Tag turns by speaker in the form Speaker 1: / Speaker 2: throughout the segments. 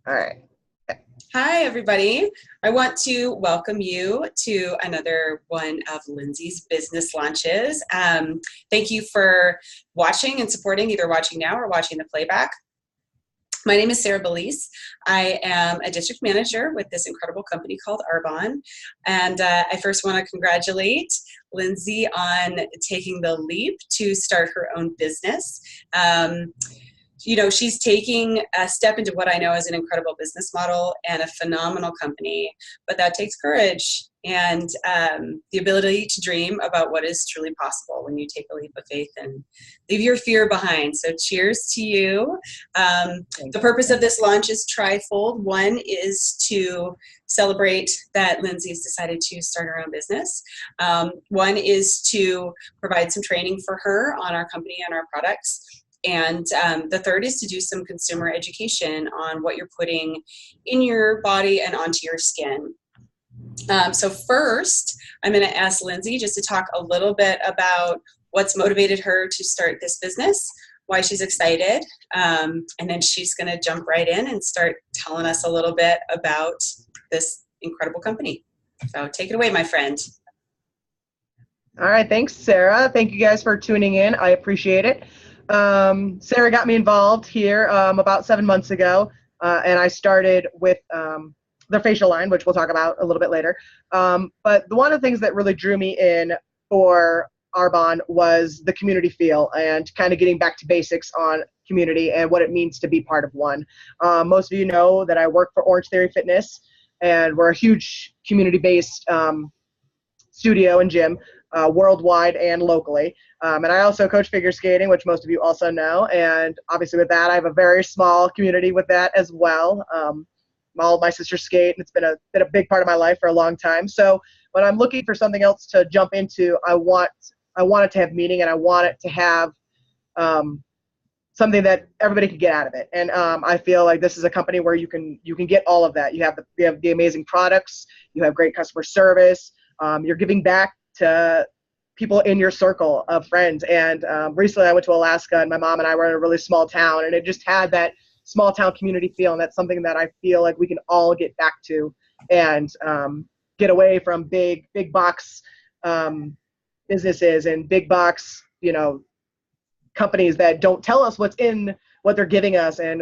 Speaker 1: All right.
Speaker 2: Hi, everybody. I want to welcome you to another one of Lindsay's business launches. Thank you for watching and supporting, either watching now or watching the playback. My name is Sarah Belize. I am a district manager with this incredible company called Arbonne. And I first want to congratulate Lindsay on taking the leap to start her own business. She's taking a step into what I know is an incredible business model and a phenomenal company, but that takes courage and the ability to dream about what is truly possible when you take a leap of faith and leave your fear behind. So cheers to you. The purpose of this launch is trifold. One is to celebrate that Lindsay's decided to start her own business. One is to provide some training for her on our company and our products. And the third is to do some consumer education on what you're putting in your body and onto your skin. So first, I'm going to ask Lindsay just to talk a little bit about what's motivated her to start this business, why she's excited, and then she's going to jump right in and start telling us a little bit about this incredible company. So take it away, my friend.
Speaker 1: All right. Thanks, Sarah. Thank you guys for tuning in. I appreciate it. Sarah got me involved here about 7 months ago, and I started with the facial line, which we'll talk about a little bit later. But one of the things that really drew me in for Arbonne was the community feel and kind of getting back to basics on community and what it means to be part of one. Most of you know that I work for Orange Theory Fitness, and we're a huge community-based studio and gym worldwide and locally. And I also coach figure skating, which most of you also know. And obviously with that, I have a very small community with that as well. All of my sisters skate, and it's been a big part of my life for a long time. So when I'm looking for something else to jump into, I want it to have meaning, and I want it to have something that everybody can get out of it. And I feel like this is a company where you can get all of that. You have the amazing products, you have great customer service, you're giving back to people in your circle of friends. And recently I went to Alaska, and my mom and I were in a really small town, and it just had that small town community feel. And that's something that I feel like we can all get back to and get away from big box businesses and big box, companies that don't tell us what's in what they're giving us. And,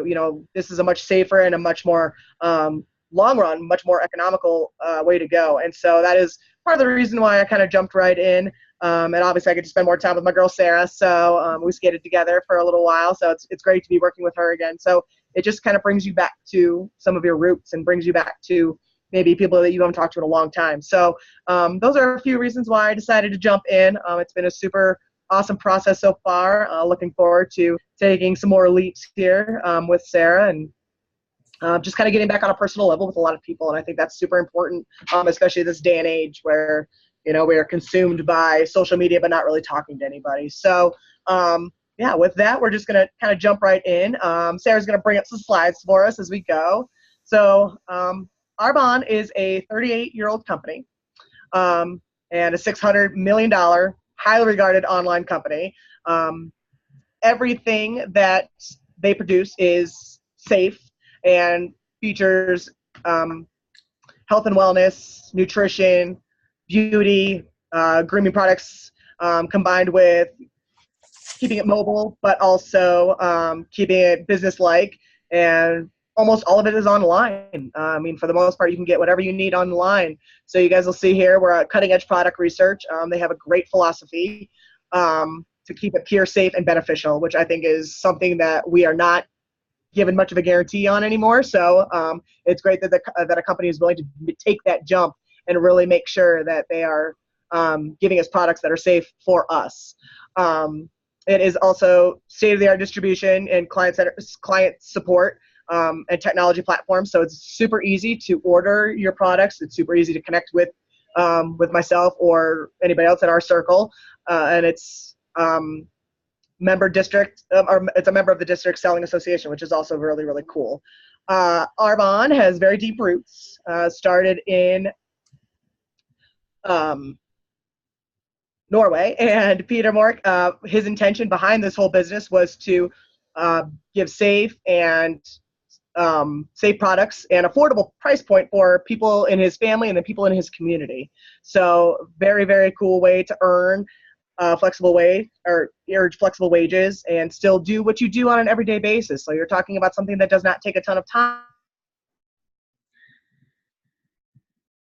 Speaker 1: this is a much safer and a much more long run, much more economical way to go. And so that is part of the reason why I kind of jumped right in. And obviously I get to spend more time with my girl, Sarah. So we skated together for a little while. So it's great to be working with her again. So it just kind of brings you back to some of your roots and brings you back to maybe people that you haven't talked to in a long time. So those are a few reasons why I decided to jump in. It's been a super awesome process so far. Looking forward to taking some more leaps here with Sarah, and just kind of getting back on a personal level with a lot of people. And I think that's super important, especially this day and age where, we are consumed by social media, but not really talking to anybody. So, with that, we're just going to kind of jump right in. Sarah's going to bring up some slides for us as we go. So, Arbonne is a 38-year-old company and a $600 million highly regarded online company. Everything that they produce is safe and features health and wellness, nutrition, beauty, grooming products, combined with keeping it mobile, but also keeping it business-like. And almost all of it is online. For the most part, you can get whatever you need online. So you guys will see here, we're at cutting-edge product research. They have a great philosophy to keep it pure, safe, and beneficial, which I think is something that we are not given much of a guarantee on anymore. So it's great that that a company is willing to take that jump and really make sure that they are giving us products that are safe for us. It is also state-of-the-art distribution and client support and technology platforms. So it's super easy to order your products. It's super easy to connect with myself or anybody else in our circle. And it's member district, or it's a member of the district selling association, which is also really, really cool. Arbonne has very deep roots, started in Norway, and Peter Mork, his intention behind this whole business was to give safe and safe products and affordable price point for people in his family and the people in his community. So very, very cool way to earn flexible wage or flexible wages and still do what you do on an everyday basis. So you're talking about something that does not take a ton of time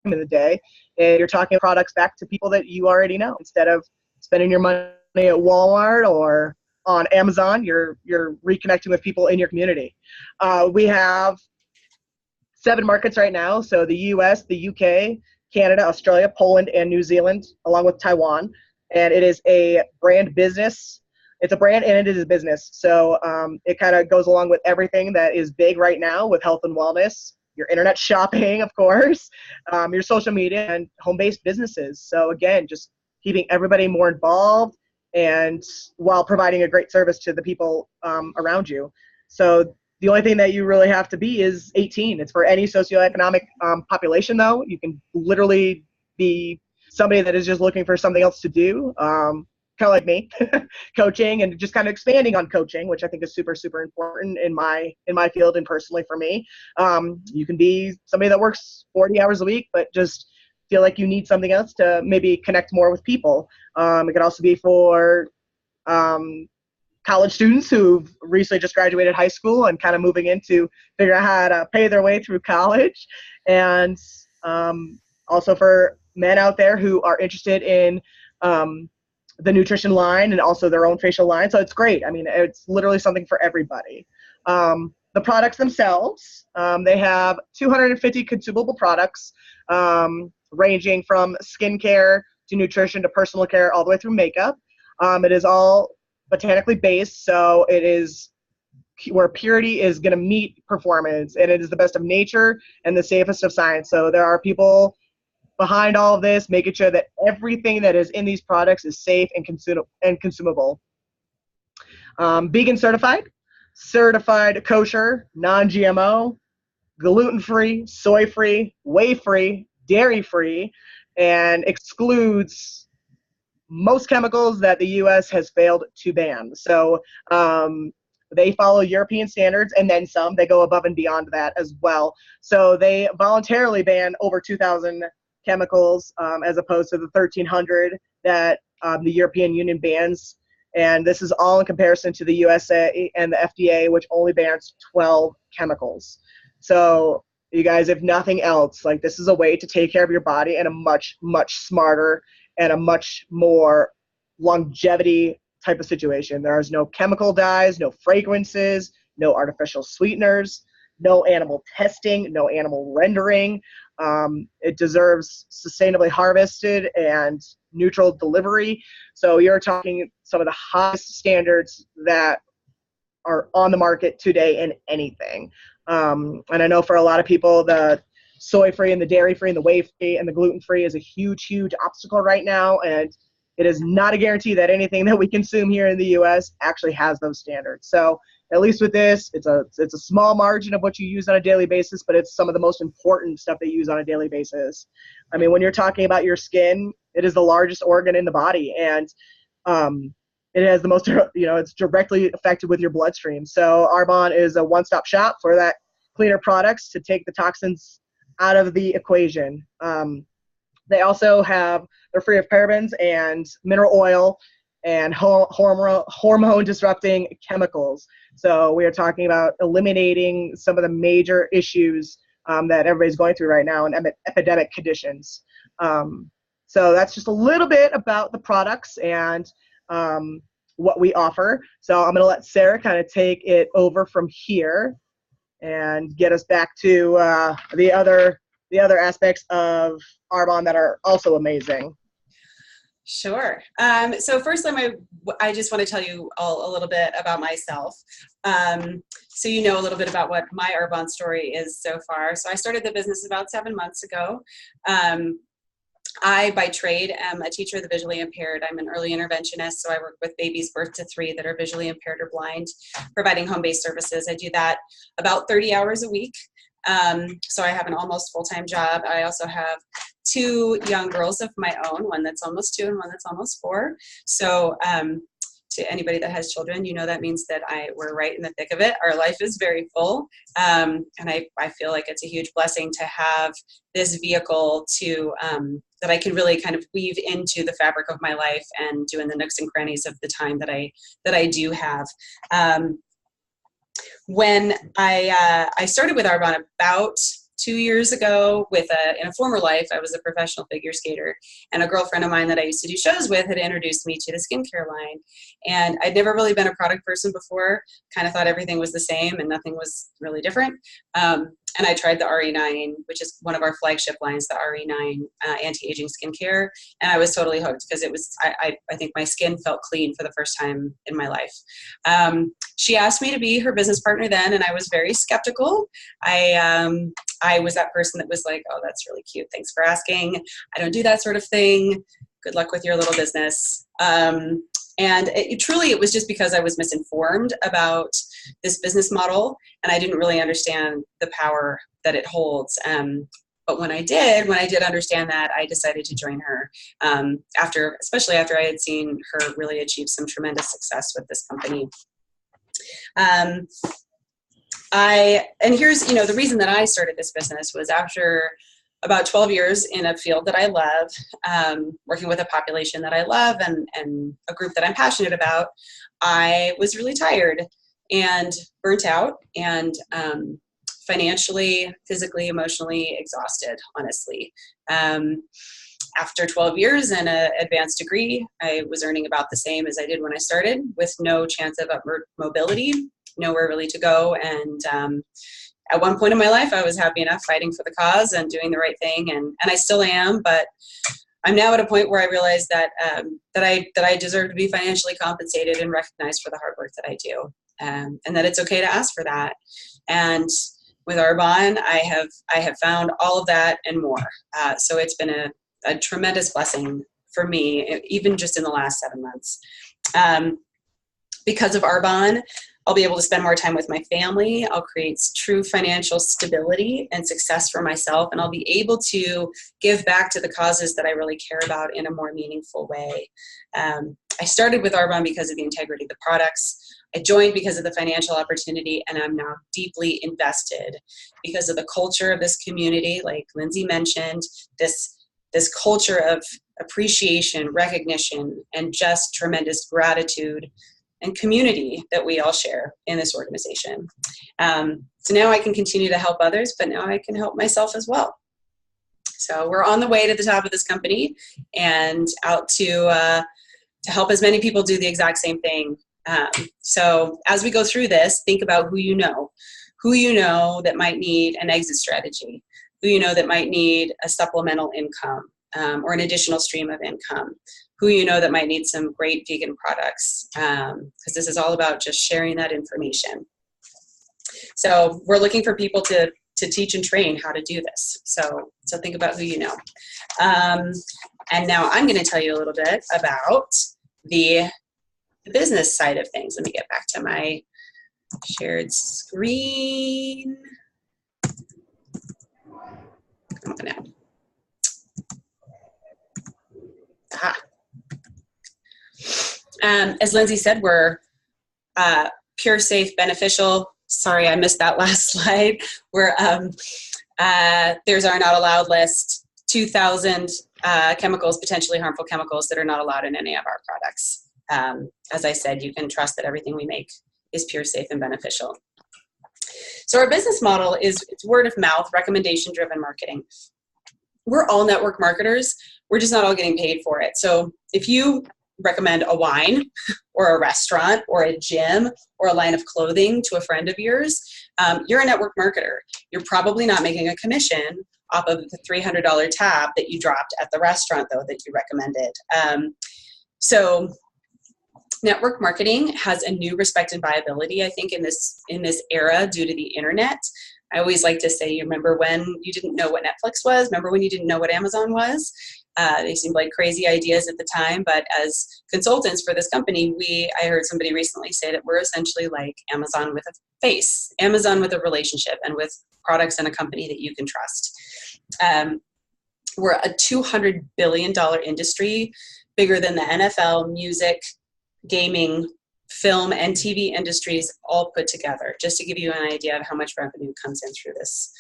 Speaker 1: in the day, and you're talking products back to people that you already know instead of spending your money at Walmart or on Amazon. You're reconnecting with people in your community. We have 7 markets right now, so the US, the UK, Canada, Australia, Poland, and New Zealand, along with Taiwan. And it is a brand business. It's a brand and it is a business. So it kind of goes along with everything that is big right now with health and wellness, your internet shopping, of course, your social media, and home-based businesses. So again, just keeping everybody more involved and while providing a great service to the people around you. So the only thing that you really have to be is 18. It's for any socioeconomic population, though. You can literally be somebody that is just looking for something else to do, kind of like me, coaching and just kind of expanding on coaching, which I think is super, super important in my field and personally for me. You can be somebody that works 40 hours a week, but just feel like you need something else to maybe connect more with people. It could also be for college students who've recently just graduated high school and kind of moving into figure out how to pay their way through college. And also for men out there who are interested in the nutrition line and also their own facial line. So it's great. I mean, it's literally something for everybody. The products themselves, they have 250 consumable products ranging from skincare to nutrition to personal care all the way through makeup. It is all botanically based, so it is where purity is going to meet performance, and it is the best of nature and the safest of science. So there are people behind all of this making sure that everything that is in these products is safe and consumable. Vegan certified kosher, non-GMO, gluten-free, soy-free, whey-free, dairy-free, and excludes most chemicals that the U.S. has failed to ban. So they follow European standards and then some. They go above and beyond that as well. So they voluntarily ban over 2,000 chemicals as opposed to the 1,300 that the European Union bans. And this is all in comparison to the USA and the FDA, which only bans 12 chemicals. So you guys, if nothing else, like this is a way to take care of your body in a much, much smarter and a much more longevity type of situation. There is no chemical dyes, no fragrances, no artificial sweeteners, no animal testing, no animal rendering. It deserves sustainably harvested and neutral delivery. So you're talking some of the highest standards that are on the market today in anything. And I know for a lot of people, the soy-free and the dairy-free and the whey-free and the gluten-free is a huge, huge obstacle right now. And it is not a guarantee that anything that we consume here in the U.S. actually has those standards. So at least with this, it's a small margin of what you use on a daily basis, but it's some of the most important stuff they use on a daily basis. I mean, when you're talking about your skin, it is the largest organ in the body, and it has the most, it's directly affected with your bloodstream. So Arbonne is a one-stop shop for that cleaner products to take the toxins out of the equation. They also they're free of parabens and mineral oil and hormone disrupting chemicals. So we are talking about eliminating some of the major issues that everybody's going through right now and epidemic conditions. So that's just a little bit about the products and what we offer. So I'm going to let Sarah kind of take it over from here and get us back to the other aspects of Arbonne that are also amazing.
Speaker 2: Sure. So first, I just want to tell you all a little bit about myself. So you know a little bit about what my Arbonne story is so far. So I started the business about 7 months ago. I, by trade, am a teacher of the visually impaired. I'm an early interventionist, so I work with babies birth to 3 that are visually impaired or blind, providing home-based services. I do that about 30 hours a week. So I have an almost full-time job. I also have 2 young girls of my own, one that's almost 2 and one that's almost 4. So to anybody that has children, you know, that means that we're right in the thick of it. Our life is very full. And I feel like it's a huge blessing to have this vehicle to, that I can really kind of weave into the fabric of my life and do in the nooks and crannies of the time that I do have. When I started with Arbonne about 2 years ago in a former life, I was a professional figure skater, and a girlfriend of mine that I used to do shows with had introduced me to the skincare line. And I'd never really been a product person before, kind of thought everything was the same and nothing was really different. And I tried the RE9, which is one of our flagship lines, the RE9 anti-aging skincare. And I was totally hooked because it was, I think my skin felt clean for the first time in my life. She asked me to be her business partner then, and I was very skeptical. I was that person that was like, oh, that's really cute. Thanks for asking. I don't do that sort of thing. Good luck with your little business. And it was just because I was misinformed about this business model, and I didn't really understand the power that it holds. But when I did understand that, I decided to join her especially after I had seen her really achieve some tremendous success with this company. And here's, the reason that I started this business was after about 12 years in a field that I love, working with a population that I love and a group that I'm passionate about. I was really tired and burnt out and financially, physically, emotionally exhausted, honestly. After 12 years and an advanced degree, I was earning about the same as I did when I started, with no chance of upward mobility, nowhere really to go. And at one point in my life, I was happy enough fighting for the cause and doing the right thing, and I still am. But I'm now at a point where I realize that that I deserve to be financially compensated and recognized for the hard work that I do, and that it's okay to ask for that. And with Arbonne, I have found all of that and more. So it's been a tremendous blessing for me, even just in the last 7 months. Because of Arbonne, I'll be able to spend more time with my family. I'll create true financial stability and success for myself, and I'll be able to give back to the causes that I really care about in a more meaningful way. I started with Arbonne because of the integrity of the products. I joined because of the financial opportunity, and I'm now deeply invested because of the culture of this community. Like Lindsay mentioned, this culture of appreciation, recognition, and just tremendous gratitude and community that we all share in this organization. So now I can continue to help others, but now I can help myself as well. So we're on the way to the top of this company and out to help as many people do the exact same thing. So as we go through this, think about who you know that might need an exit strategy, who you know that might need a supplemental income or an additional stream of income, who you know that might need some great vegan products, because this is all about just sharing that information. So we're looking for people to teach and train how to do this. So think about who you know. And now I'm going to tell you a little bit about the business side of things. Let me get back to my shared screen. Come on now. Aha. As Lindsay said, we're pure, safe, beneficial. Sorry, I missed that last slide. We're there's our not allowed list, 2,000 chemicals, potentially harmful chemicals that are not allowed in any of our products. As I said, you can trust that everything we make is pure, safe, and beneficial. So our business model is it's word of mouth, recommendation-driven marketing. We're all network marketers. We're just not all getting paid for it. So if you recommend a wine or a restaurant or a gym or a line of clothing to a friend of yours, you're a network marketer. You're probably not making a commission off of the $300 tab that you dropped at the restaurant, though, that you recommended. So network marketing has a new respect and viability, I think, in this era due to the internet. I always like to say, you remember when you didn't know what Netflix was? Remember when you didn't know what Amazon was? They seemed like crazy ideas at the time, but as consultants for this company, I heard somebody recently say that we're essentially like Amazon with a face, Amazon with a relationship, and with products and a company that you can trust. We're a $200 billion industry, bigger than the NFL, music, gaming, film, and TV industries all put together, just to give you an idea of how much revenue comes in through this.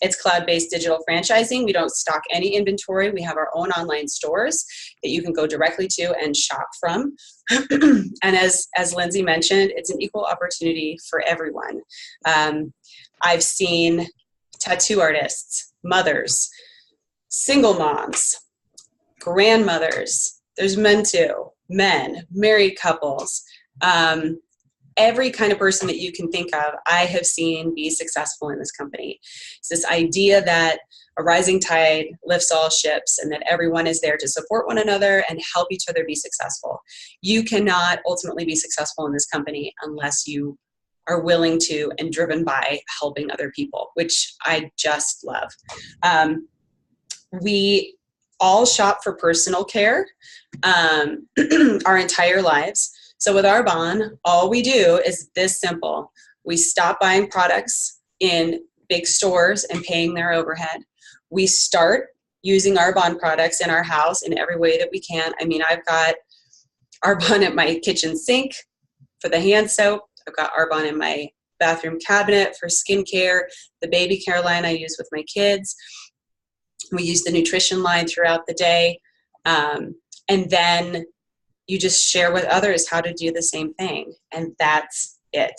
Speaker 2: It's cloud-based digital franchising. We don't stock any inventory. We have our own online stores that you can go directly to and shop from. And as Lindsay mentioned, it's an equal opportunity for everyone. I've seen tattoo artists, mothers, single moms, grandmothers. There's men too. Men, married couples, every kind of person that you can think of, I have seen be successful in this company. It's this idea that a rising tide lifts all ships and that everyone is there to support one another and help each other be successful. You cannot ultimately be successful in this company unless you are willing to and driven by helping other people, which I just love. We all shop for personal care our entire lives. So with Arbonne, all we do is this simple. We stop buying products in big stores and paying their overhead. We start using Arbonne products in our house in every way that we can. I mean, I've got Arbonne at my kitchen sink for the hand soap. I've got Arbonne in my bathroom cabinet for skincare, the baby care line I use with my kids. We use the nutrition line throughout the day. And then you just share with others how to do the same thing. And that's it.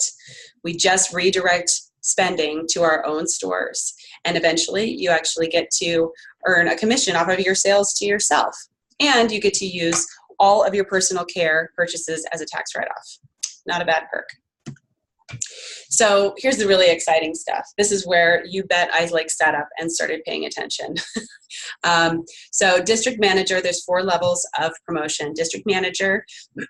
Speaker 2: We just redirect spending to our own stores. And eventually you actually get to earn a commission off of your sales to yourself. And you get to use all of your personal care purchases as a tax write-off. Not a bad perk. So here's the really exciting stuff. This is where you bet I sat up and started paying attention. So district manager, there's 4 levels of promotion. District manager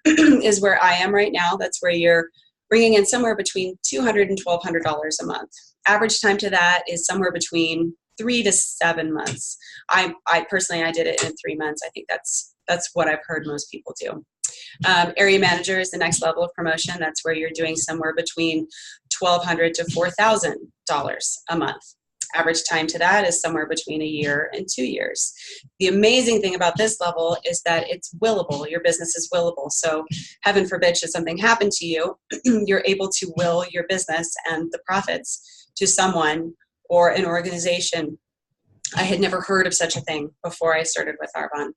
Speaker 2: is where I am right now. That's where you're bringing in somewhere between $200 and $1,200 a month. Average time to that is somewhere between 3 to 7 months. I personally, I did it in 3 months. I think that's what I've heard most people do. Area manager is the next level of promotion. That's where you're doing somewhere between $1,200 to $4,000 a month. Average time to that is somewhere between 1 year and 2 years. The amazing thing about this level is that it's willable. Your business is willable. So heaven forbid, should something happen to you, you're able to will your business and the profits to someone or an organization. I had never heard of such a thing before I started with Arbonne.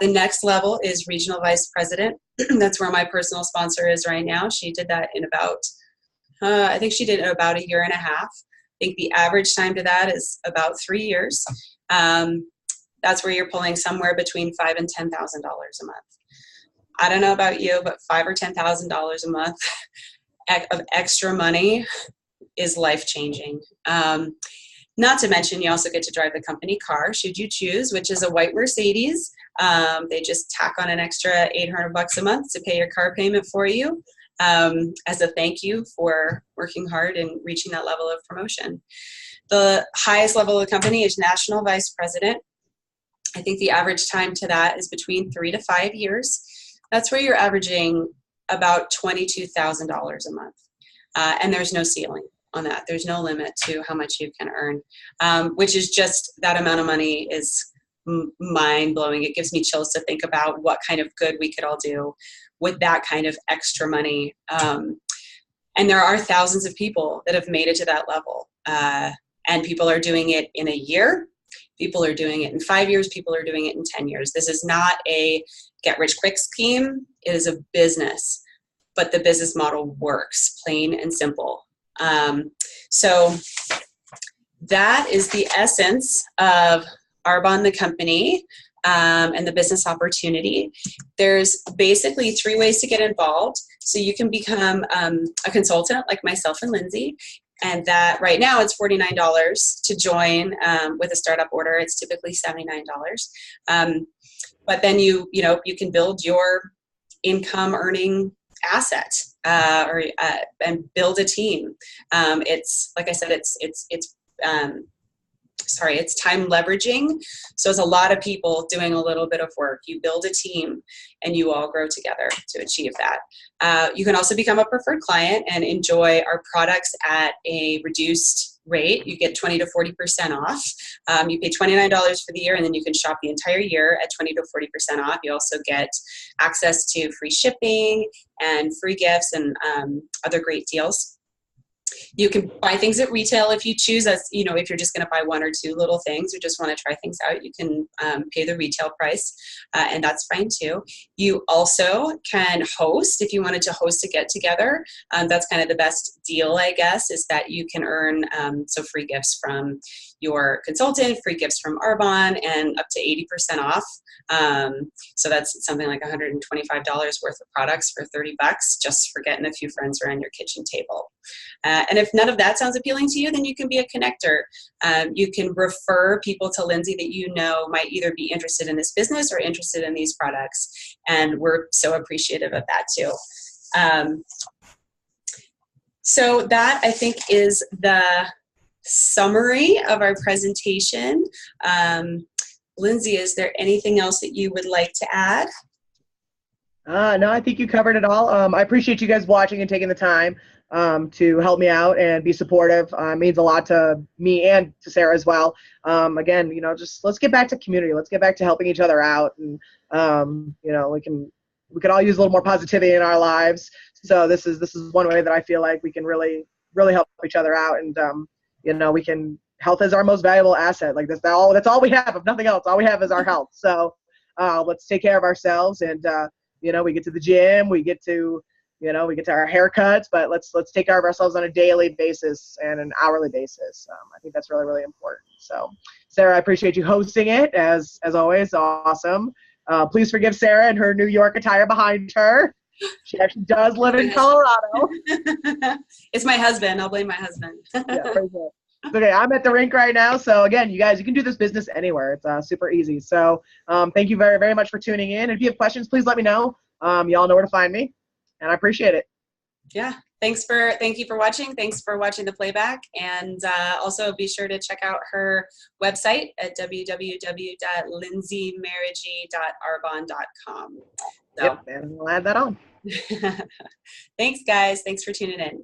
Speaker 2: The next level is regional vice president. That's where my personal sponsor is right now. She did that in about, I think she did it in about 1.5 years. I think the average time to that is about 3 years. That's where you're pulling somewhere between $5,000 and $10,000 a month. I don't know about you, but $5,000 or $10,000 a month of extra money is life-changing. Not to mention, you also get to drive the company car, should you choose, which is a white Mercedes. They just tack on an extra $800 a month to pay your car payment for you as a thank you for working hard and reaching that level of promotion. The highest level of the company is national vice president. I think the average time to that is between 3 to 5 years. That's where you're averaging about $22,000 a month. And there's no ceiling on that. There's no limit to how much you can earn, which is just, that amount of money is mind-blowing. It gives me chills to think about what kind of good we could all do with that kind of extra money. And there are thousands of people that have made it to that level. And people are doing it in 1 year. People are doing it in 5 years. People are doing it in 10 years. This is not a get-rich-quick scheme. It is a business. But the business model works, plain and simple. So that is the essence of Arbonne the company and the business opportunity. There's basically 3 ways to get involved. So you can become a consultant like myself and Lindsay, and that right now it's $49 to join with a startup order. It's typically $79. But then you can build your income earning asset and build a team. It's, like I said, it's time leveraging. So it's a lot of people doing a little bit of work. You build a team and you all grow together to achieve that. You can also become a preferred client and enjoy our products at a reduced rate. You get 20 to 40% off. You pay $29 for the year, and then you can shop the entire year at 20 to 40% off. You also get access to free shipping and free gifts and other great deals. You can buy things at retail if you choose. As you know, if you're just going to buy one or two little things or just want to try things out, you can pay the retail price, and that's fine too. You also can host if you wanted to host a get together. That's kind of the best deal, I guess, is that you can earn so free gifts from your consultant, free gifts from Arbonne, and up to 80% off. So that's something like $125 worth of products for $30 just for getting a few friends around your kitchen table. And if none of that sounds appealing to you, then you can be a connector. You can refer people to Lindsay that you know might either be interested in this business or interested in these products. And we're so appreciative of that too. So that, I think, is the summary of our presentation. Lindsay, is there anything else that you would like to add?
Speaker 1: No, I think you covered it all. I appreciate you guys watching and taking the time to help me out and be supportive. It means a lot to me and to Sarah as well. Again, you know, just let's get back to community. Let's get back to helping each other out, and you know, we can all use a little more positivity in our lives. So this is one way that I feel like we can really help each other out, and you know, health is our most valuable asset. Like that's all we have. If nothing else, all we have is our health. So let's take care of ourselves, and you know, we get to the gym, we get to our haircuts, but let's take care of ourselves on a daily basis and an hourly basis. I think that's really, really important. So Sarah, I appreciate you hosting it as always. Awesome. Please forgive Sarah and her New York attire behind her. She actually does live in Colorado.
Speaker 2: It's my husband. I'll blame my husband.
Speaker 1: Yeah, very good. Okay, I'm at the rink right now. So again, you guys, you can do this business anywhere. It's super easy. So thank you very, very much for tuning in. And if you have questions, please let me know. Y'all know where to find me, and I appreciate it.
Speaker 2: Yeah, thank you for watching. Thanks for watching the playback, and also be sure to check out her website at www.lindsaymarriage.arbonne.com. So.
Speaker 1: Yep, and we'll add that on.
Speaker 2: Thanks, guys. Thanks for tuning in.